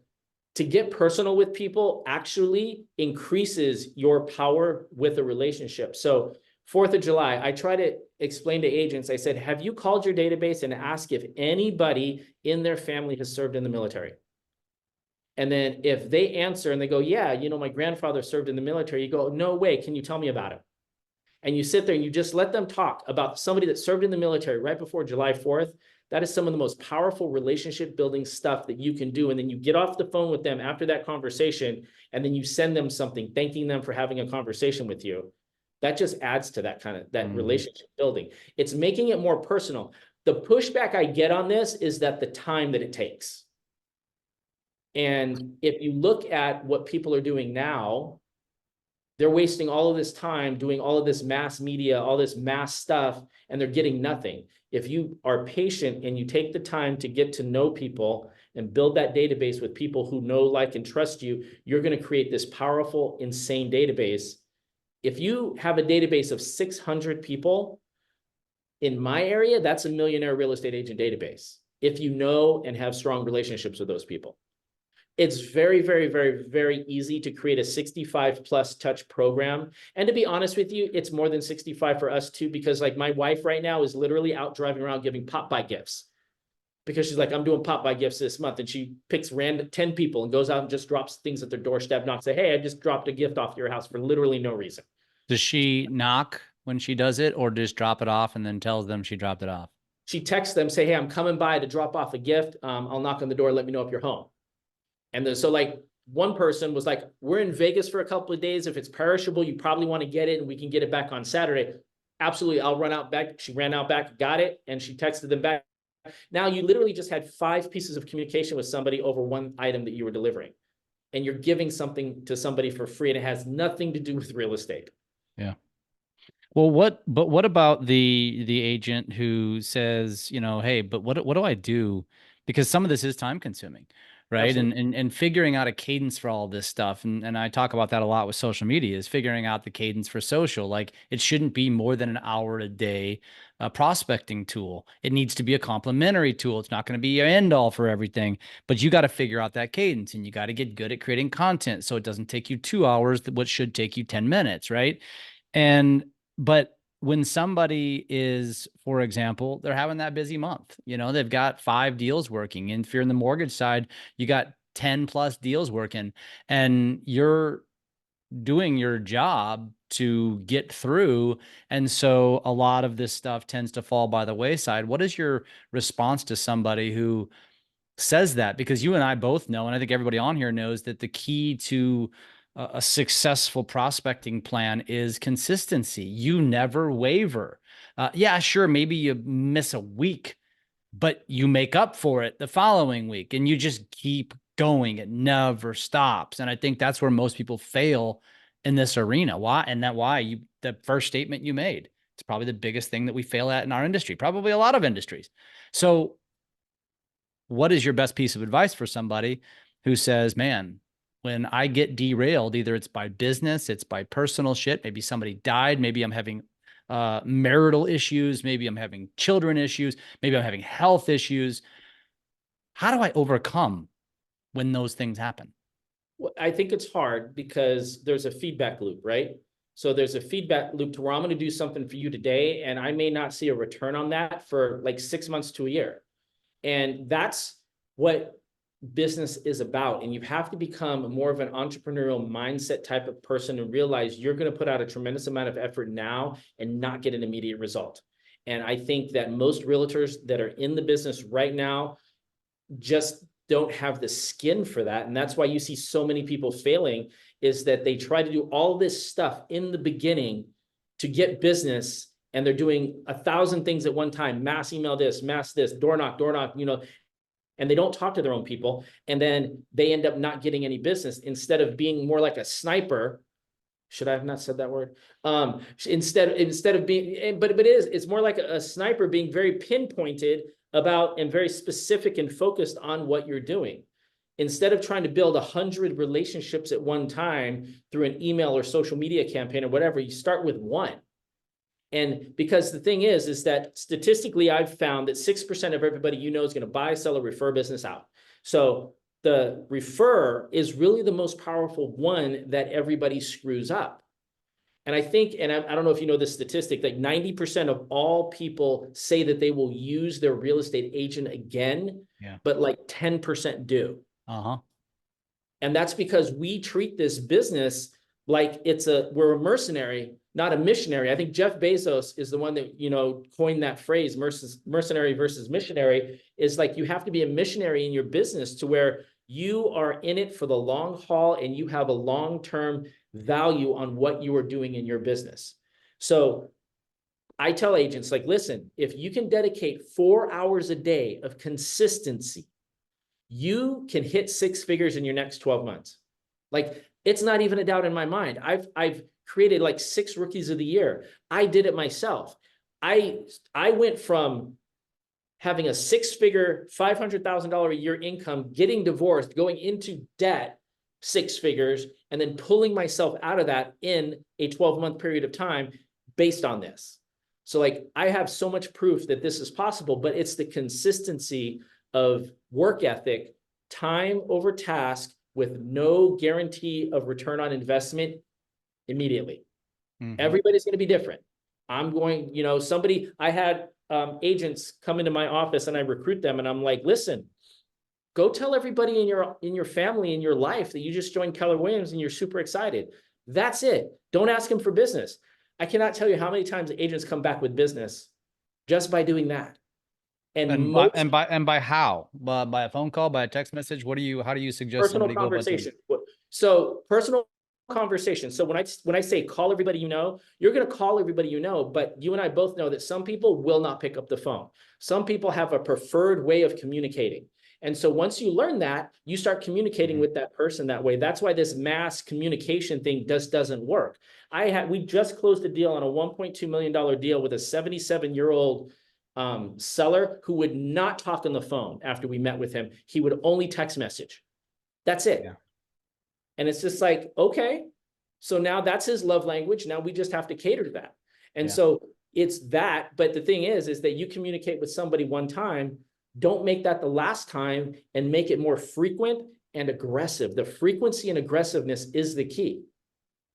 to get personal with people actually increases your power with a relationship. So 4th of July, I try to explain to agents, I said, have you called your database and asked if anybody in their family has served in the military? And then if they answer and they go, yeah, my grandfather served in the military, you go, no way, can you tell me about it? And you sit there and you just let them talk about somebody that served in the military right before July 4th. That is some of the most powerful relationship building stuff that you can do. And then you get off the phone with them after that conversation, and then you send them something, thanking them for having a conversation with you. That just adds to that relationship building. It's making it more personal. The pushback I get on this is that the time that it takes. And if you look at what people are doing now, they're wasting all of this time doing all of this mass media, all this mass stuff, and they're getting nothing. If you are patient and you take the time to get to know people and build that database with people who know, like, and trust you, you're going to create this powerful, insane database. If you have a database of 600 people in my area, that's a millionaire real estate agent database. If you know and have strong relationships with those people. It's very, very, very, very easy to create a 65 plus touch program. And to be honest with you, it's more than 65 for us too, because like my wife right now is literally out driving around giving pop-by gifts because she's like, I'm doing pop-by gifts this month. And she picks random 10 people and goes out and just drops things at their doorstep, not say, hey, I just dropped a gift off your house for literally no reason. Does she knock when she does it, or just drop it off and then tells them she dropped it off? She texts them, say, hey, I'm coming by to drop off a gift. I'll knock on the door. Let me know if you're home. And so like one person was like, we're in Vegas for a couple of days. If it's perishable, you probably want to get it and we can get it back on Saturday. Absolutely. I'll run out back. She ran out back, got it. And she texted them back. Now you literally just had 5 pieces of communication with somebody over one item that you were delivering. And you're giving something to somebody for free, and it has nothing to do with real estate. Yeah. Well, what about the agent who says, hey, but what do I do? Because some of this is time consuming, right? Absolutely. And figuring out a cadence for all this stuff. And I talk about that a lot with social media, is figuring out the cadence for social. Like, it shouldn't be more than an hour a day prospecting tool. It needs to be a complementary tool. It's not going to be your end all for everything, but you got to figure out that cadence, and you got to get good at creating content so it doesn't take you 2 hours, what should take you 10 minutes, right? But when somebody is, for example, they're having that busy month, they've got 5 deals working. And if you're in the mortgage side, you got 10 plus deals working, and you're doing your job to get through. And so a lot of this stuff tends to fall by the wayside. What is your response to somebody who says that, because you and I both know, and I think everybody on here knows, that the key to a successful prospecting plan is consistency. You never waver. Yeah, sure, maybe you miss a week, but you make up for it the following week and you just keep going. It never stops. And I think that's where most people fail in this arena. Why? And that why you, the first statement you made, it's probably the biggest thing that we fail at in our industry, probably a lot of industries. So what is your best piece of advice for somebody who says, man, when I get derailed, either it's by business, it's by personal shit, maybe somebody died, maybe I'm having marital issues, maybe I'm having children issues, maybe I'm having health issues. How do I overcome when those things happen? Well, I think it's hard because there's a feedback loop, right? So there's a feedback loop to where I'm going to do something for you today, and I may not see a return on that for like 6 months to a year. And that's what business is about. And you have to become more of an entrepreneurial mindset type of person and realize you're going to put out a tremendous amount of effort now and not get an immediate result. And I think that most realtors that are in the business right now just don't have the skin for that. And that's why you see so many people failing, is that they try to do all this stuff in the beginning to get business, and they're doing 1,000 things at one time, mass email this, mass this, door knock, and they don't talk to their own people. And then they end up not getting any business instead of being more like a sniper. Should I have not said that word? Instead of being, but it's more like a sniper being very pinpointed about and very specific and focused on what you're doing. Instead of trying to build 100 relationships at one time through an email or social media campaign or whatever, you start with one. And because the thing is that statistically, I've found that 6% of everybody you know is going to buy, sell, or refer business out. So the refer is really the most powerful one that everybody screws up. And I think, and I don't know if you know this statistic, like 90% of all people say that they will use their real estate agent again, but like 10% do. Uh-huh. And that's because we treat this business like we're a mercenary, not a missionary. I think Jeff Bezos is the one that, coined that phrase, mercenary versus missionary, is like, you have to be a missionary in your business to where you are in it for the long haul and you have a long-term value on what you are doing in your business. So I tell agents, like, listen, if you can dedicate 4 hours a day of consistency, you can hit 6 figures in your next 12 months. Like, it's not even a doubt in my mind. I've created like 6 rookies of the year. I did it myself. I went from having a 6-figure, $500,000 a year income, getting divorced, going into debt, 6 figures, and then pulling myself out of that in a 12-month period of time based on this. So like, I have so much proof that this is possible, but it's the consistency of work ethic, time over task, with no guarantee of return on investment immediately. Mm-hmm. Everybody's going to be different. I'm going, I had agents come into my office and I recruit them and I'm like, listen, go tell everybody in your family, in your life, that you just joined Keller Williams and you're super excited. That's it. Don't ask them for business. I cannot tell you how many times agents come back with business just by doing that. And by how? By a phone call, by a text message? How do you suggest somebody go about doing it? So personal conversation. So when I say call everybody you know, you're going to call everybody you know, but you and I both know that some people will not pick up the phone. Some people have a preferred way of communicating. And so once you learn that, you start communicating with that person that way. That's why this mass communication thing doesn't work. We just closed a deal on a $1.2 million deal with a 77-year-old seller who would not talk on the phone after we met with him. He would only text message. That's it. Yeah. And it's just like, okay, so now that's his love language. Now we just have to cater to that. And so it's that. But the thing is that you communicate with somebody one time, don't make that the last time, and make it more frequent and aggressive. The frequency and aggressiveness is the key.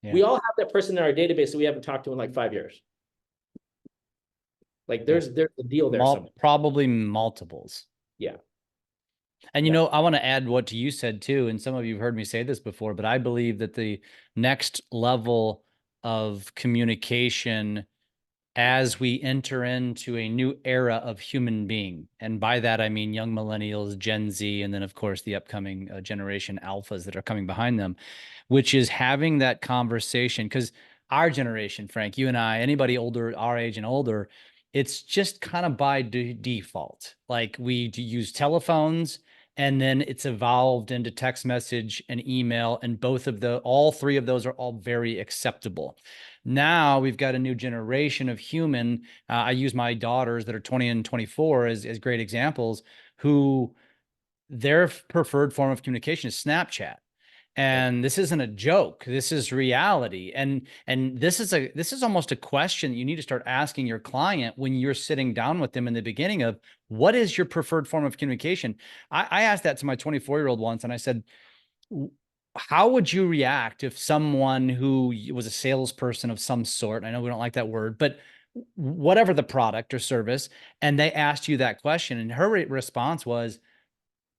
Yeah. We all have that person in our database that we haven't talked to in like 5 years. Like there's a deal there. Probably multiples. Yeah. And, I want to add what you said too. And some of you have heard me say this before, but I believe that the next level of communication as we enter into a new era of human being. And by that, I mean young millennials, Gen Z, and then, of course, the upcoming generation alphas that are coming behind them, which is having that conversation. Because our generation, Frank, you and I, anybody older, our age and older, it's just kind of by default. Like we use telephones, and then it's evolved into text message and email, and all three of those are all very acceptable. Now we've got a new generation of human. I use my daughters that are 20 and 24 as great examples, who their preferred form of communication is Snapchat. And this isn't a joke. This is reality. And this is almost a question that you need to start asking your client when you're sitting down with them in the beginning of, what is your preferred form of communication? I asked that to my 24-year-old once, and I said, how would you react if someone who was a salesperson of some sort, I know we don't like that word, but whatever the product or service, and they asked you that question, and her response was,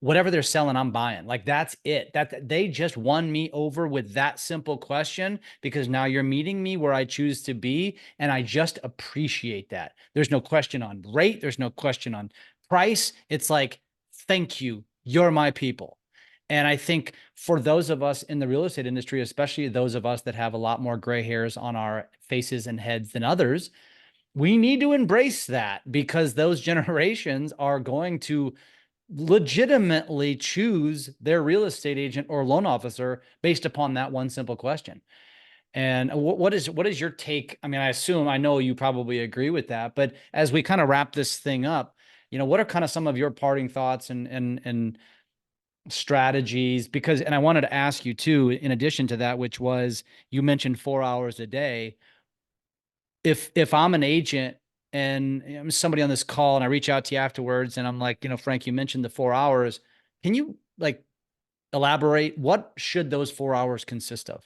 whatever they're selling, I'm buying. Like, that's it. That they just won me over with that simple question, because now you're meeting me where I choose to be. And I just appreciate that. There's no question on rate. There's no question on price. It's like, thank you. You're my people. And I think for those of us in the real estate industry, especially those of us that have a lot more gray hairs on our faces and heads than others, we need to embrace that, because those generations are going to legitimately choose their real estate agent or loan officer based upon that one simple question. And what is your take? I mean, I know you probably agree with that, but as we kind of wrap this thing up, what are kind of some of your parting thoughts and strategies? Because, and I wanted to ask you too, in addition to that, which was, you mentioned 4 hours a day. If I'm an agent and I'm somebody on this call and I reach out to you afterwards and I'm like, Frank, you mentioned the 4 hours. Can you like elaborate? What should those 4 hours consist of?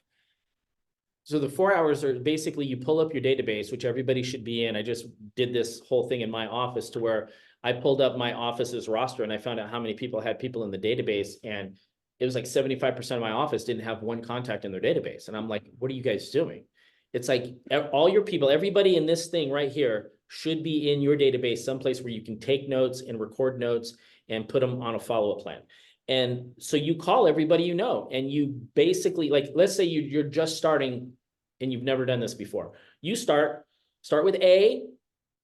So the 4 hours are basically, you pull up your database, which everybody should be in. I just did this whole thing in my office to where I pulled up my office's roster and I found out how many people had people in the database. And it was like 75% of my office didn't have one contact in their database. And I'm like, what are you guys doing? It's like all your people, everybody in this thing right here should be in your database, someplace where you can take notes and record notes and put them on a follow-up plan. And so you call everybody you know, and you basically, like, let's say you're just starting and you've never done this before. You start with A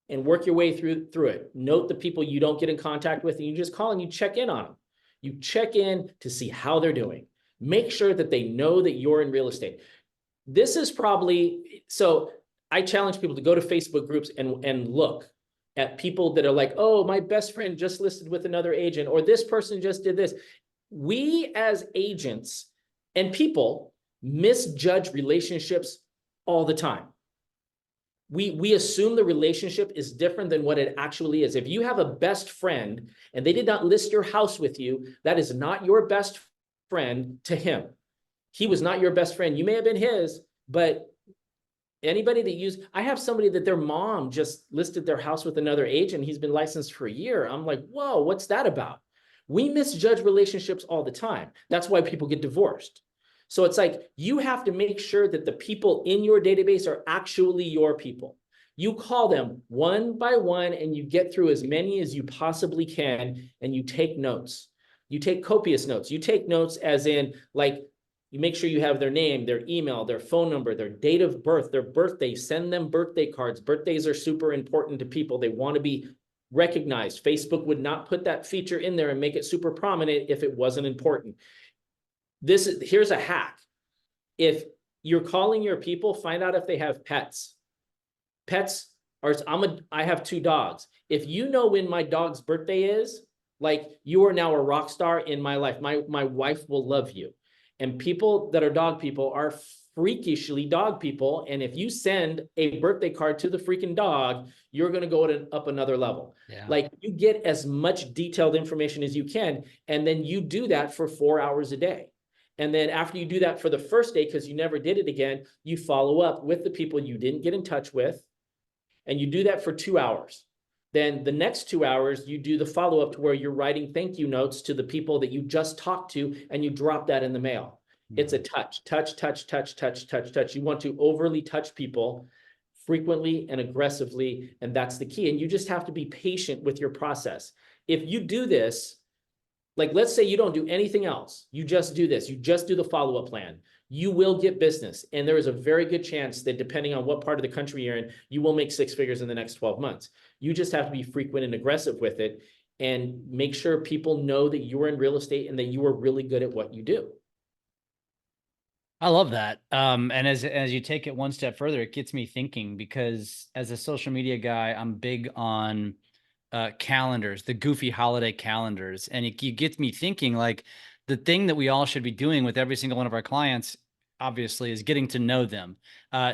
and work your way through it. Note the people you don't get in contact with, and you just call and you check in on them. You check in to see how they're doing. Make sure that they know that you're in real estate. This is probably, so I challenge people to go to Facebook groups and look at people that are like, oh, my best friend just listed with another agent, or this person just did this. We as agents and people misjudge relationships all the time. We assume the relationship is different than what it actually is. If you have a best friend and they did not list your house with you, that is not your best friend to him. He was not your best friend. You may have been his, but anybody that I have somebody that their mom just listed their house with another agent. He's been licensed for a year. I'm like, whoa, what's that about? We misjudge relationships all the time. That's why people get divorced. So it's like, you have to make sure that the people in your database are actually your people. You call them one by one and you get through as many as you possibly can, and you take notes. You take copious notes. You take notes as in, like, you make sure you have their name, their email, their phone number, their date of birth, their birthday. Send them birthday cards. Birthdays are super important to people. They want to be recognized. Facebook would not put that feature in there and make it super prominent if it wasn't important. Here's a hack. If you're calling your people, find out if they have pets. Pets are, I have 2 dogs. If you know when my dog's birthday is, like, you are now a rock star in my life. My wife will love you. And people that are dog people are freakishly dog people. And if you send a birthday card to the freaking dog, you're going to go up another level. Yeah. Like, you get as much detailed information as you can. And then you do that for 4 hours a day. And then after you do that for the first day, because you never did it again, you follow up with the people you didn't get in touch with. And you do that for 2 hours. Then the next 2 hours, you do the follow-up to where you're writing thank you notes to the people that you just talked to, and you drop that in the mail. It's a touch. You want to overly touch people frequently and aggressively, and that's the key. And you just have to be patient with your process. If you do this, like let's say you don't do anything else, you just do this, you just do the follow-up plan, you will get business. And there is a very good chance that depending on what part of the country you're in, you will make 6 figures in the next 12 months. You just have to be frequent and aggressive with it and make sure people know that you are in real estate and that you are really good at what you do. I love that. And as you take it one step further, it gets me thinking, because as a social media guy, I'm big on calendars, the goofy holiday calendars. And it gets me thinking, like, the thing that we all should be doing with every single one of our clients, obviously, is getting to know them.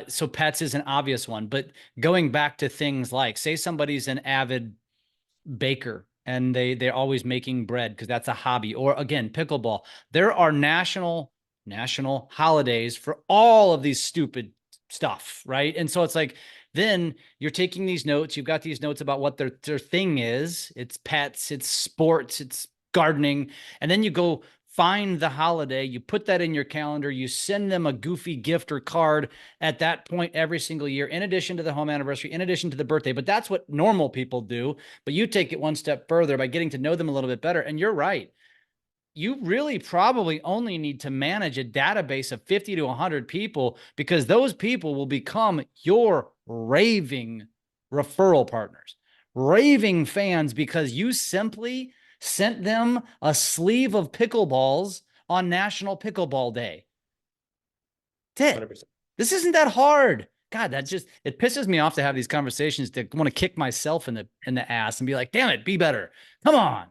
So pets is an obvious one, but going back to things like, say somebody's an avid baker and they're always making bread because that's a hobby, or again, pickleball. There are national holidays for all of these stupid stuff, right? And so it's like, then you're taking these notes, you've got these notes about what their thing is. It's pets, it's sports, it's gardening. And then you go find the holiday, you put that in your calendar, you send them a goofy gift or card at that point every single year, in addition to the home anniversary, in addition to the birthday. But that's what normal people do. But you take it one step further by getting to know them a little bit better. And you're right. You really probably only need to manage a database of 50 to 100 people, because those people will become your raving referral partners, raving fans, because you simply sent them a sleeve of pickleballs on National Pickleball Day. That's it. 100%. This isn't that hard. God, it pisses me off to have these conversations, to want to kick myself in the ass and be like, damn it, be better. Come on.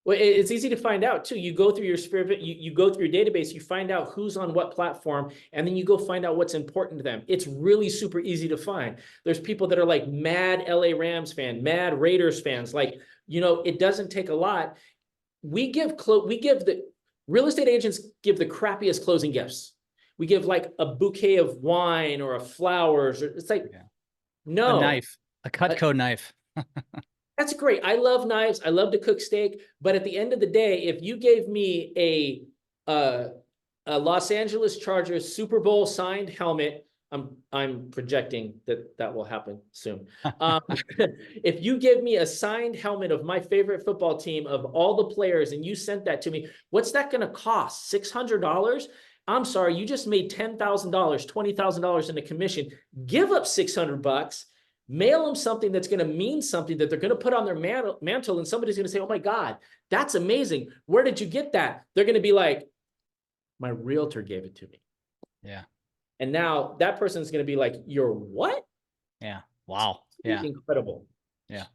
Well, it's easy to find out too. You go through your spirit, you go through your database, you find out who's on what platform, and then you go find out what's important to them. It's really super easy to find. There's people that are like mad LA Rams fan, mad Raiders fans. Like, it doesn't take a lot. We give the real estate agents give the crappiest closing gifts. We give like a bouquet of wine or a flowers. It's like, no. A knife, a Cutco knife. That's great. I love knives. I love to cook steak. But at the end of the day, if you gave me a Los Angeles Chargers Super Bowl signed helmet, I'm projecting that will happen soon. If you give me a signed helmet of my favorite football team, of all the players, and you sent that to me, what's that going to cost? $600? I'm sorry, you just made $10,000, $20,000 in a commission. Give up $600. Mail them something that's going to mean something, that they're going to put on their mantle, and somebody's going to say, oh my God, that's amazing. Where did you get that? They're going to be like, my realtor gave it to me. Yeah. And now that person's going to be like, you're what? Yeah. Wow. Yeah. Incredible. Yeah.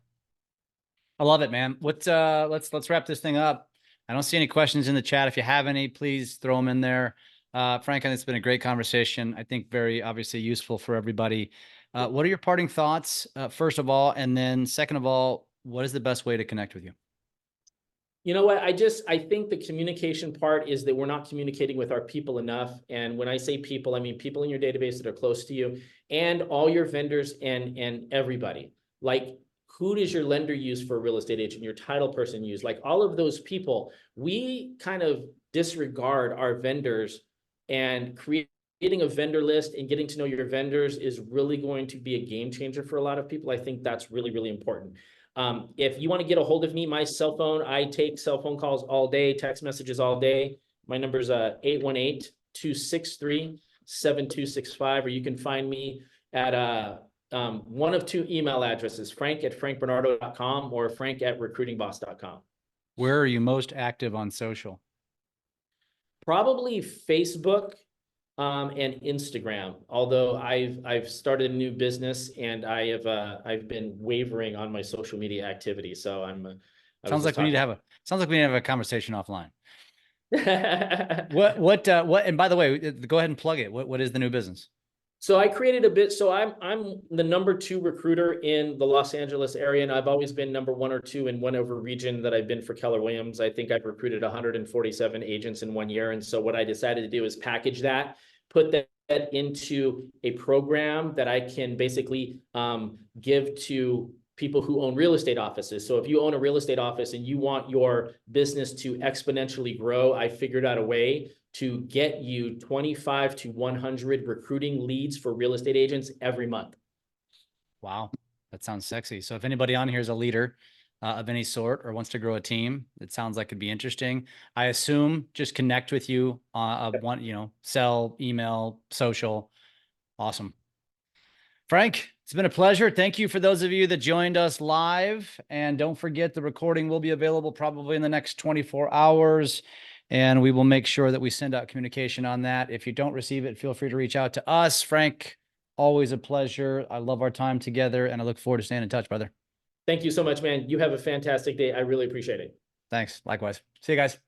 I love it, man. Let's wrap this thing up. I don't see any questions in the chat. If you have any, please throw them in there. Frank, I think it's been a great conversation. I think very obviously useful for everybody. What are your parting thoughts, first of all, and then second of all, what is the best way to connect with you? You know what? I think the communication part is that we're not communicating with our people enough. And when I say people, I mean people in your database that are close to you, and all your vendors and everybody. Like, who does your lender use for a real estate agent? Your title person use? Like, all of those people, we kind of disregard our vendors, and creating a vendor list and getting to know your vendors is really going to be a game changer for a lot of people. I think that's really, really important. If you want to get a hold of me, my cell phone, I take cell phone calls all day, text messages all day. My number is 818-263-7265, or you can find me at one of two email addresses, frank@frankbernardo.com or frank@recruitingboss.com. Where are you most active on social? Probably Facebook and Instagram. Although I've started a new business, and I've been wavering on my social media activity. So Sounds like we need to have a conversation offline. What and by the way, go ahead and plug it. What is the new business? So I created a bit. So I'm the #2 recruiter in the Los Angeles area, and I've always been number 1 or 2 in whatever region that I've been for Keller Williams. I think I've recruited 147 agents in 1 year. And so what I decided to do is package that, put that into a program that I can basically give to people who own real estate offices. So if you own a real estate office and you want your business to exponentially grow, I figured out a way to get you 25 to 100 recruiting leads for real estate agents every month. Wow, that sounds sexy. So if anybody on here is a leader of any sort or wants to grow a team, it sounds like it'd be interesting. I assume just connect with you one, cell, email, social. Awesome. Frank, it's been a pleasure. Thank you for those of you that joined us live. And don't forget, the recording will be available probably in the next 24 hours. And we will make sure that we send out communication on that. If you don't receive it, feel free to reach out to us. Frank, always a pleasure. I love our time together, and I look forward to staying in touch, brother. Thank you so much, man. You have a fantastic day. I really appreciate it. Thanks. Likewise. See you guys.